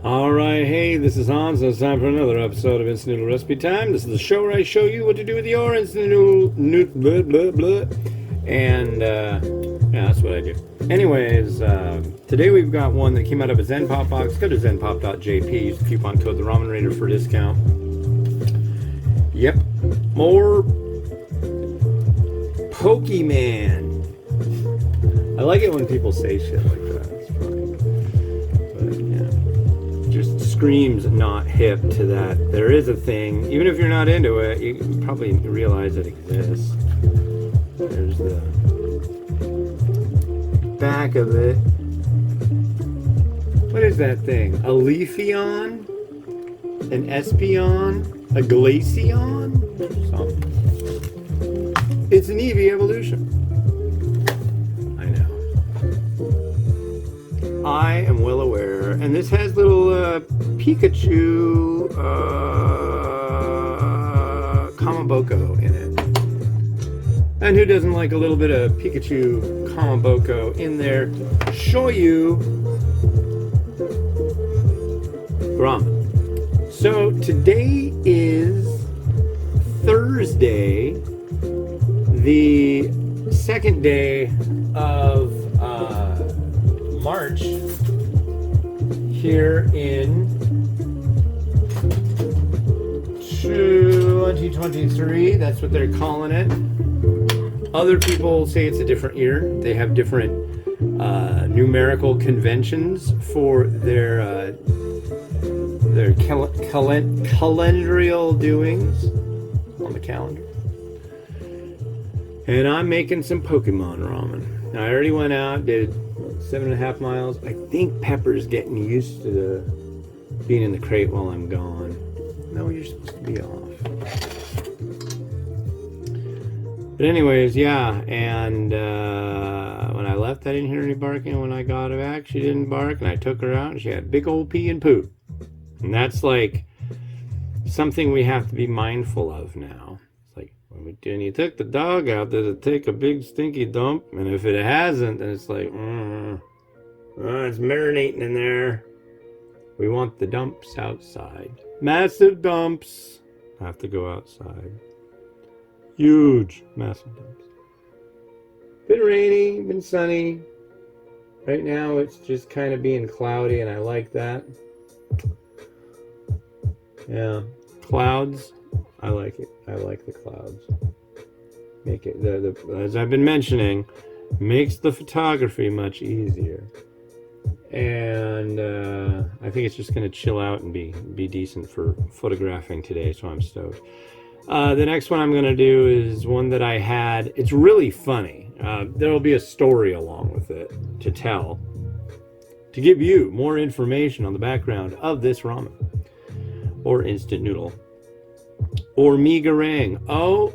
Alright, hey, this is Hans, and it's time for another episode of Instant Noodle Recipe Time. This is the show where I show you what to do with your instant noodle, blah, blah, blah. And, yeah, that's what I do. Anyways, today we've got one that came out of a Zen Pop box. Go to zenpop.jp, use the coupon code TheRamenRaider for discount. Yep, more Pokemon. I like it when people say shit like that. It's funny. But, yeah. Just screams not hip to that. There is a thing. Even if you're not into it, you probably realize it exists. There's the back of it. What is that thing? A Leafeon? An Espeon? A Glaceon? Something. It's an Eevee evolution. I know. I am well aware. And this has little Pikachu Kamaboko in it. And who doesn't like a little bit of Pikachu Kamaboko in their Shoyu ramen? So today is Thursday, the second day of March here in 2023. That's what they're calling it. Other people say it's a different year. They have different numerical conventions for their calendrial doings on the calendar. And I'm making some Pokemon ramen. Now, I already went out, did 7.5 miles. I think Pepper's getting used to being in the crate while I'm gone. No, you're supposed to be off. But anyways, yeah, and when I left, I didn't hear any barking. When I got her back, she didn't bark, and I took her out, and she had big old pee and poo. And that's like something we have to be mindful of now. It's like, when you took the dog out, does it take a big stinky dump? And if it hasn't, then it's like, it's marinating in there. We want the dumps outside. Massive dumps have to go outside. Huge, massive dumps. Been rainy, been sunny. Right now it's just kind of being cloudy, and I like that. Yeah, clouds. I like it. I like the clouds. Make it as I've been mentioning, makes the photography much easier. And I think it's just gonna chill out and be decent for photographing today. So I'm stoked. The next one I'm gonna do is one that I had. It's really funny. There'll be a story along with it to tell, to give you more information on the background of this ramen, or instant noodle, or mee goreng. Oh,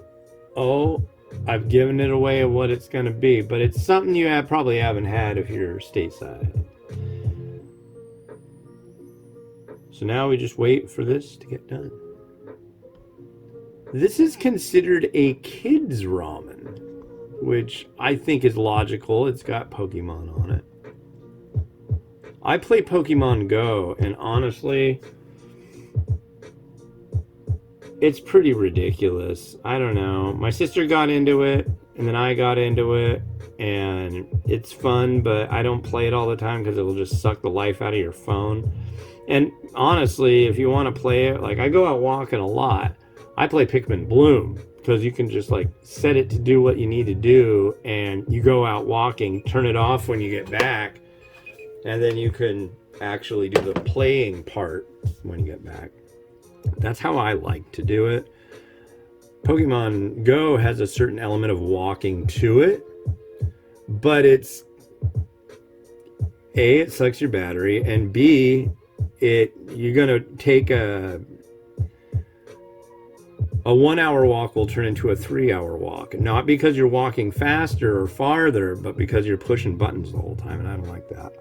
I've given it away of what it's going to be, but it's something you probably haven't had if you're stateside. So now we just wait for this to get done. This is considered a kid's ramen, which I think is logical. It's got Pokemon on it. I play Pokemon Go, and honestly, it's pretty ridiculous. I don't know. My sister got into it, and then I got into it, and it's fun, but I don't play it all the time because it'll just suck the life out of your phone. And honestly, if you want to play it, like I go out walking a lot. I play Pikmin Bloom because you can just like set it to do what you need to do, and you go out walking, turn it off when you get back, and then you can actually do the playing part when you get back. That's how I like to do it. Pokemon Go has a certain element of walking to it, but it's A, it sucks your battery, and B, you're gonna take a 1 hour walk will turn into a 3 hour walk. Not because you're walking faster or farther, but because you're pushing buttons the whole time, and I don't like that.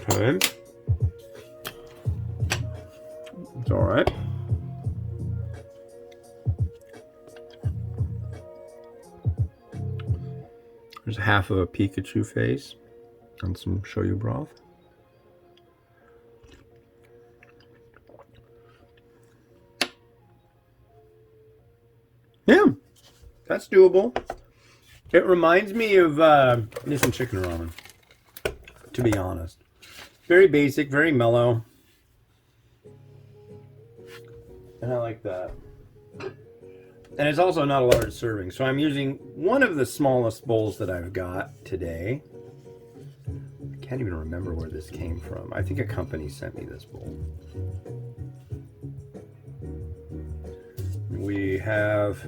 Okay. all right. There's half of a Pikachu face and some shoyu broth. Yeah, that's doable. It reminds me of some chicken ramen, to be honest. Very basic, very mellow. And I like that. And it's also not a large serving. So I'm using one of the smallest bowls that I've got today. I can't even remember where this came from. I think a company sent me this bowl. We have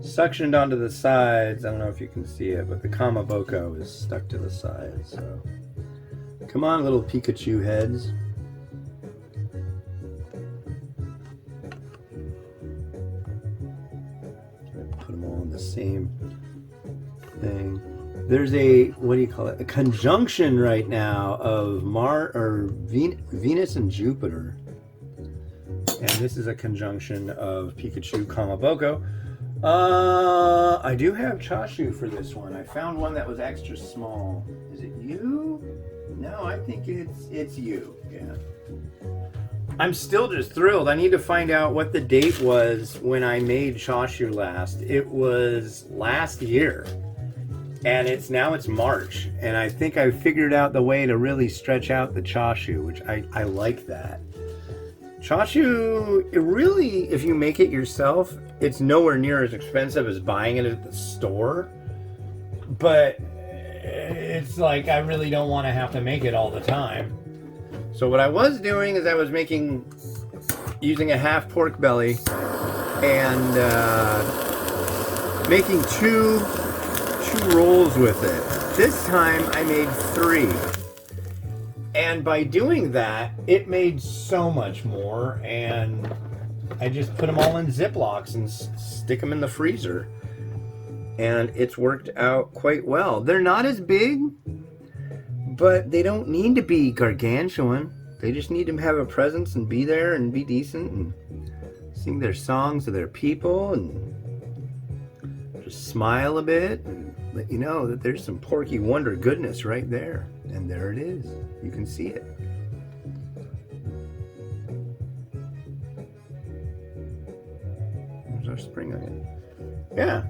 suctioned onto the sides. I don't know if you can see it, but the kamaboko is stuck to the sides. So come on, little Pikachu heads. Put them all in the same thing. There's a, what do you call it? A conjunction right now of Venus and Jupiter. And this is a conjunction of Pikachu Kamaboko. I do have Chashu for this one. I found one that was extra small. Is it you? No, I think it's you. Yeah. I'm still just thrilled. I need to find out what the date was when I made Chashu last. It was last year. And it's March. And I think I figured out the way to really stretch out the Chashu, which I like that. Chashu, it really, if you make it yourself, it's nowhere near as expensive as buying it at the store. But it's like, I really don't want to have to make it all the time. So what I was doing is I was using a half pork belly and making two rolls with it. This time I made 3. And by doing that, it made so much more, and I just put them all in Ziplocs and stick them in the freezer. And it's worked out quite well. They're not as big, but they don't need to be gargantuan. They just need to have a presence and be there and be decent and sing their songs to their people and just smile a bit and let you know that there's some Porky Wonder goodness right there. And there it is. You can see it. There's our spring onion. Yeah.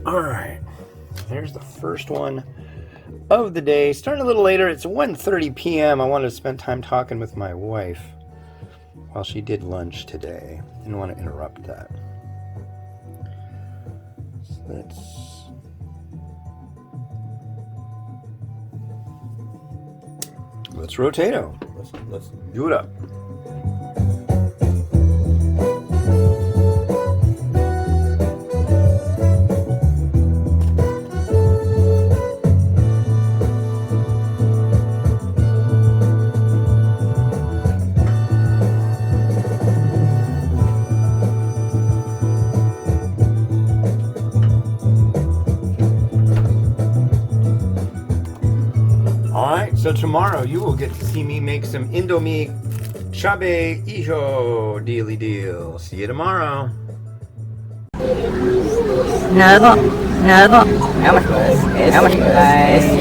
All right. There's the first one of the day. Starting a little later. It's 1:30 p.m. I wanted to spend time talking with my wife while she did lunch today. Didn't want to interrupt that. So let's rotato. Let's do it up. So tomorrow you will get to see me make some Indomie Chabe Iho dealy deal. See you tomorrow. Noodle. How much was? How much was?